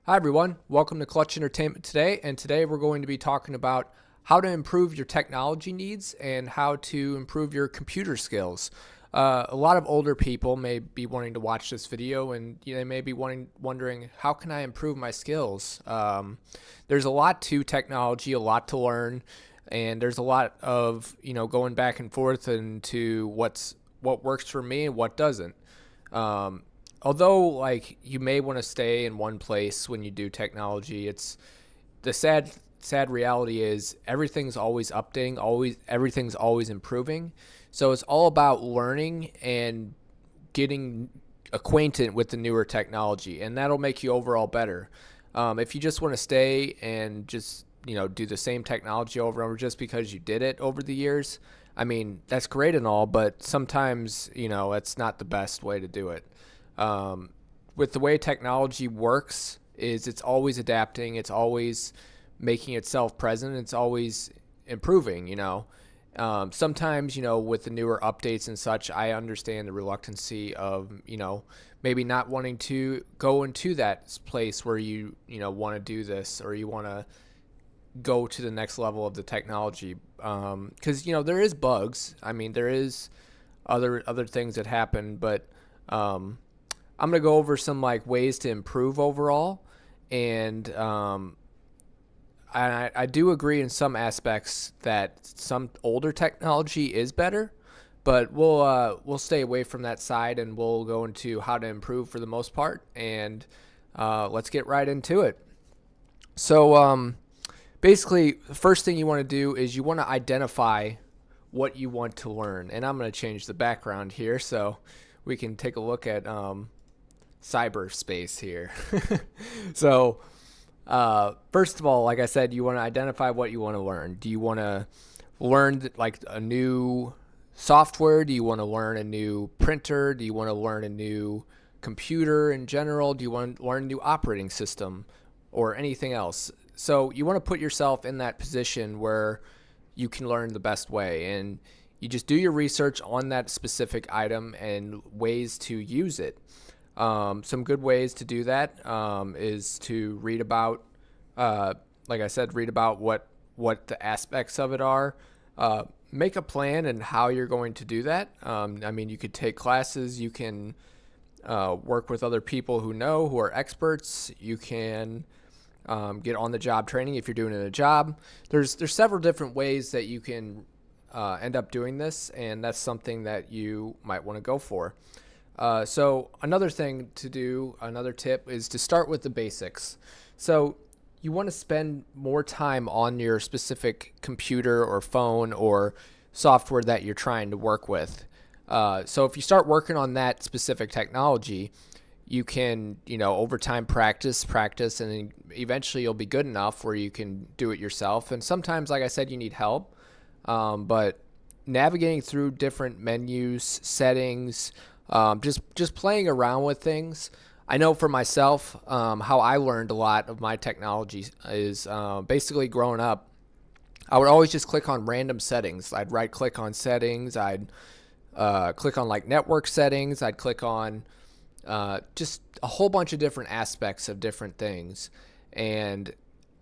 Hi, everyone. Welcome to Clutch Entertainment today. And today we're going to be talking about how to improve your technology needs and how to improve your computer skills. A lot of older people may be wanting to watch this video and they may be wondering, how can I improve my skills? There's a lot to technology, a lot to learn, and there's a lot of, going back and forth into what works for me and what doesn't. Um, Although like you may want to stay in one place when you do technology, it's the sad reality is everything's always updating, always everything's always improving. So it's all about learning and getting acquainted with the newer technology, and that'll make you overall better. If you just want to stay and just do the same technology over and over just because you did it over the years, I mean that's great and all, but sometimes that's not the best way to do it. Um, with the way technology works, is it's always adapting, it's always making itself present, it's always improving. Sometimes with the newer updates and such, I understand the reluctancy of maybe not wanting to go into that place where you want to do this, or you want to go to the next level of the technology, because there is bugs. I mean, there is other things that happen, but I'm gonna go over some like ways to improve overall, and I do agree in some aspects that some older technology is better, but we'll stay away from that side and we'll go into how to improve for the most part, and let's get right into it. So basically, the first thing you want to do is you want to identify what you want to learn, and I'm going to change the background here so we can take a look at cyberspace here. So, first of all, like I said, you want to identify what you want to learn. Do you want to learn like a new software? Do you want to learn a new printer? Do you want to learn a new computer in general? Do you want to learn a new operating system or anything else? So you want to put yourself in that position where you can learn the best way, and you just do your research on that specific item and ways to use it. Some good ways to do that is to read about, like I said, read about what the aspects of it are. Make a plan and how you're going to do that. I mean, you could take classes. You can work with other people who are experts. You can get on the job training if you're doing it in a job. There's several different ways that you can end up doing this, and that's something that you might want to go for. So another thing to do, another tip is to start with the basics. So you want to spend more time on your specific computer or phone or software that you're trying to work with. So if you start working on that specific technology, you can, over time practice, and then eventually you'll be good enough where you can do it yourself. And sometimes, like I said, you need help. But navigating through different menus, settings, just playing around with things. I know for myself, how I learned a lot of my technology is basically growing up. I would always just click on random settings. I'd right click on settings. I'd click on like network settings. I'd click on just a whole bunch of different aspects of different things. And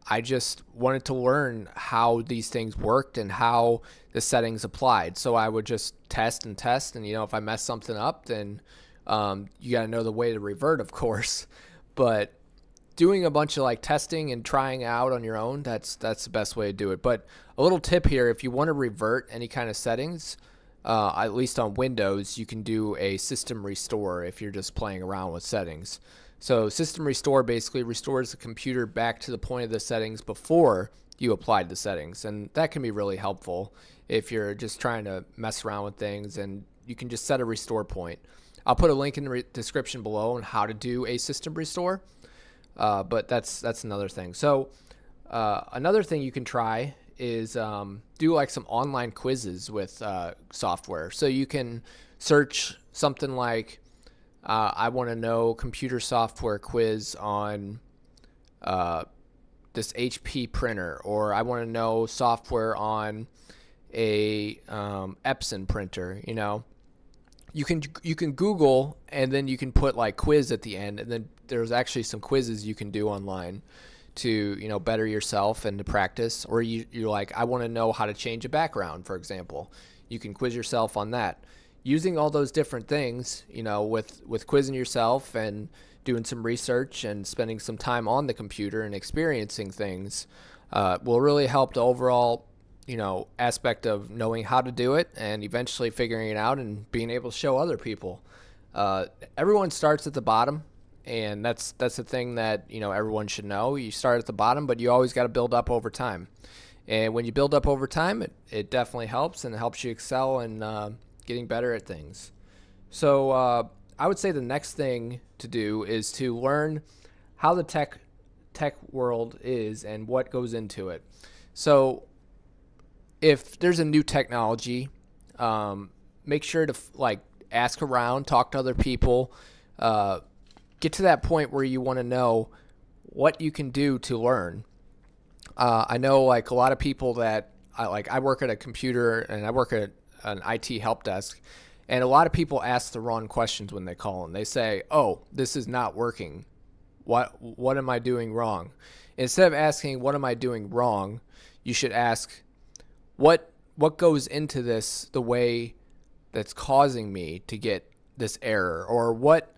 I just wanted to learn how these things worked and how the settings applied. So I would just test and test, and if I mess something up, then you got to know the way to revert, of course. But doing a bunch of like testing and trying out on your own, that's the best way to do it. But a little tip here: if you want to revert any kind of settings, at least on Windows, you can do a system restore if you're just playing around with settings. So system restore basically restores the computer back to the point of the settings before you applied the settings. And that can be really helpful if you're just trying to mess around with things, and you can just set a restore point. I'll put a link in the description below on how to do a system restore, but that's another thing. So another thing you can try is do like some online quizzes with software. So you can search something like I want to know computer software quiz on this HP printer, or I want to know software on a Epson printer, you can Google, and then you can put like quiz at the end, and then there's actually some quizzes you can do online to better yourself and to practice. Or you're like, I want to know how to change a background, for example. You can quiz yourself on that. Using all those different things, with quizzing yourself and doing some research and spending some time on the computer and experiencing things, will really help the overall aspect of knowing how to do it and eventually figuring it out and being able to show other people. Everyone starts at the bottom, and that's the thing that everyone should know. You start at the bottom, but you always got to build up over time. And when you build up over time, it definitely helps, and it helps you excel and getting better at things. So I would say the next thing to do is to learn how the tech world is and what goes into it. So if there's a new technology, make sure to ask around, talk to other people, get to that point where you want to know what you can do to learn. I know a lot of people that I work at a computer and I work at an IT help desk, and a lot of people ask the wrong questions when they call, and they say, "Oh, this is not working. What am I doing wrong?" Instead of asking, "What am I doing wrong?" you should ask, what goes into this, the way that's causing me to get this error, or what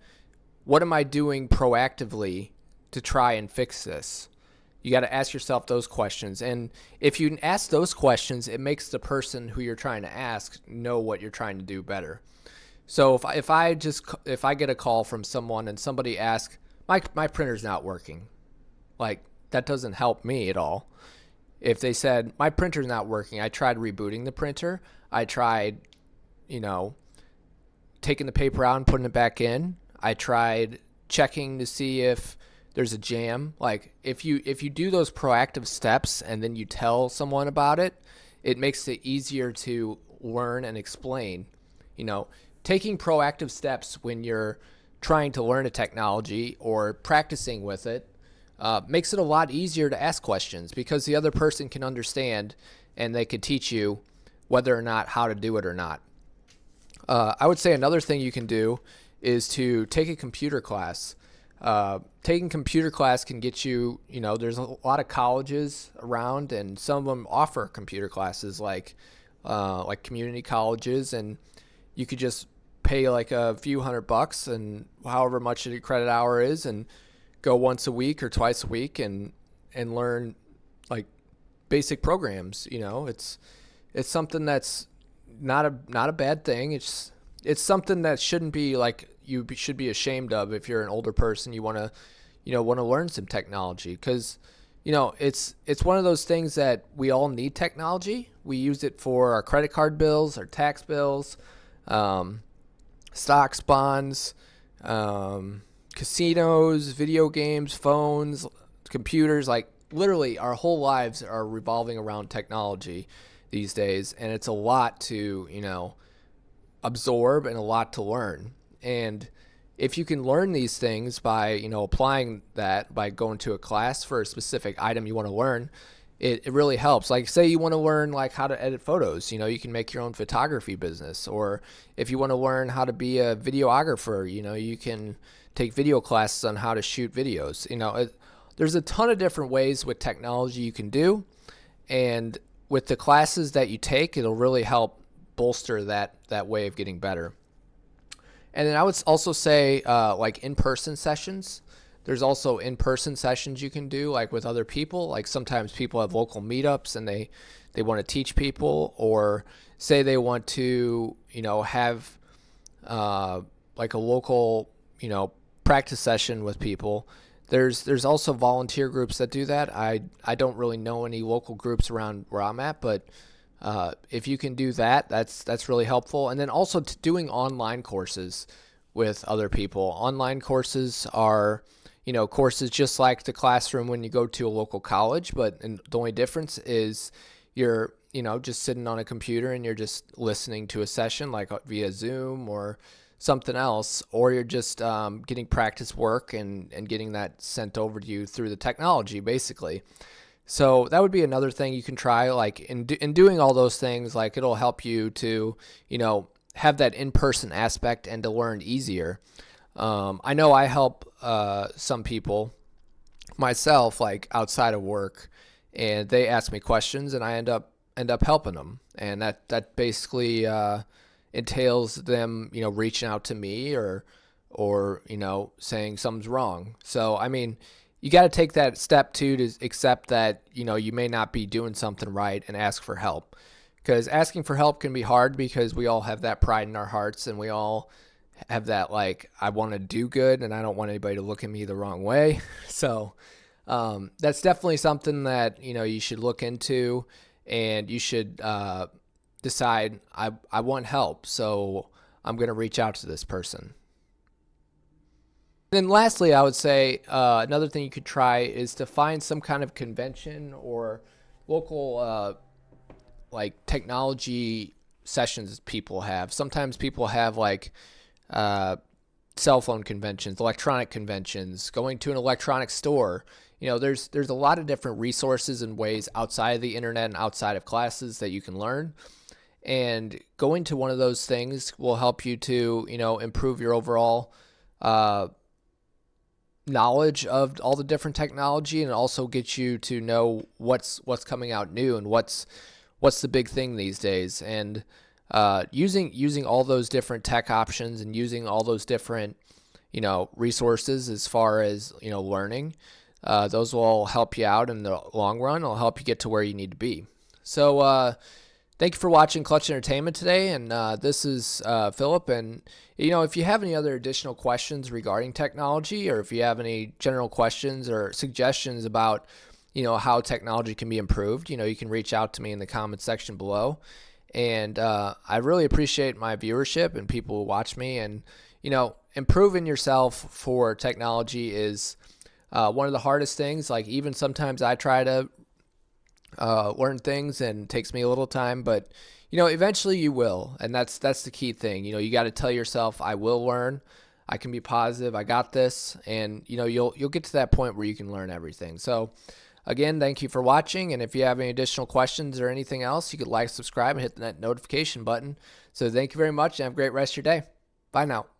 am I doing proactively to try and fix this? You got to ask yourself those questions. And if you ask those questions, it makes the person who you're trying to ask know what you're trying to do better. So if I get a call from someone and somebody asks, my printer's not working, that doesn't help me at all. If they said, my printer's not working, I tried rebooting the printer, I tried, taking the paper out and putting it back in, I tried checking to see if there's a jam. If you do those proactive steps and then you tell someone about it, it makes it easier to learn and explain. Taking proactive steps when you're trying to learn a technology or practicing with it makes it a lot easier to ask questions, because the other person can understand and they could teach you whether or not how to do it or not. I would say another thing you can do is to take a computer class. Taking computer class can get you, there's a lot of colleges around, and some of them offer computer classes like community colleges, and you could just pay a few $100 and however much a credit hour is, and go once a week or twice a week and learn basic programs. It's something that's not a bad thing. It's something that shouldn't be you should be ashamed of. If you're an older person, you want to learn some technology, because it's one of those things that we all need technology. We use it for our credit card bills, our tax bills, stocks, bonds, casinos, video games, phones, computers. Literally our whole lives are revolving around technology these days, and it's a lot to absorb and a lot to learn. And if you can learn these things by applying that, by going to a class for a specific item you want to learn, it really helps. Say you want to learn how to edit photos, you can make your own photography business. Or if you want to learn how to be a videographer, you can take video classes on how to shoot videos. There's a ton of different ways with technology you can do, and with the classes that you take, it'll really help bolster that way of getting better. And then I would also say in-person sessions. There's also in-person sessions you can do with other people. Sometimes people have local meetups and they want to teach people, or say they want to have a local practice session with people. There's also volunteer groups that do that. I don't really know any local groups around where I'm at, but if you can do that, that's really helpful. And then also doing online courses with other people. Online courses are courses just like the classroom when you go to a local college, but the only difference is you're just sitting on a computer and you're just listening to a session via Zoom or something else, or you're just getting practice work and getting that sent over to you through the technology, basically. So that would be another thing you can try. In doing all those things, it'll help you to have that in-person aspect and to learn easier. I know I help some people myself, like outside of work, and they ask me questions, and I end up helping them, and that basically entails them, reaching out to me or saying something's wrong. So I mean, you got to take that step too to accept that you may not be doing something right and ask for help, because asking for help can be hard because we all have that pride in our hearts, and we all have that, like, I want to do good and I don't want anybody to look at me the wrong way. So that's definitely something that you should look into, and you should decide, I want help, so I'm going to reach out to this person. Then lastly, I would say another thing you could try is to find some kind of convention or local like technology sessions people have. Sometimes people have like cell phone conventions, electronic conventions, going to an electronic store. There's a lot of different resources and ways outside of the internet and outside of classes that you can learn. And going to one of those things will help you to, improve your overall knowledge of all the different technology, and also get you to know what's coming out new and what's the big thing these days. And using all those different tech options and using all those different resources as far as learning, those will all help you out in the long run. It'll help you get to where you need to be. So thank you for watching Clutch Entertainment today, and this is Philip. And if you have any other additional questions regarding technology, or if you have any general questions or suggestions about how technology can be improved, you can reach out to me in the comments section below. And I really appreciate my viewership and people who watch me. And improving yourself for technology is one of the hardest things. Like, even sometimes I try to learn things, and it takes me a little time, but eventually you will. And that's the key thing. You got to tell yourself, I will learn, I can be positive, I got this. And you'll get to that point where you can learn everything. So again, thank you for watching, and if you have any additional questions or anything else, you could like, subscribe, and hit that notification button. So thank you very much, and have a great rest of your day. Bye now.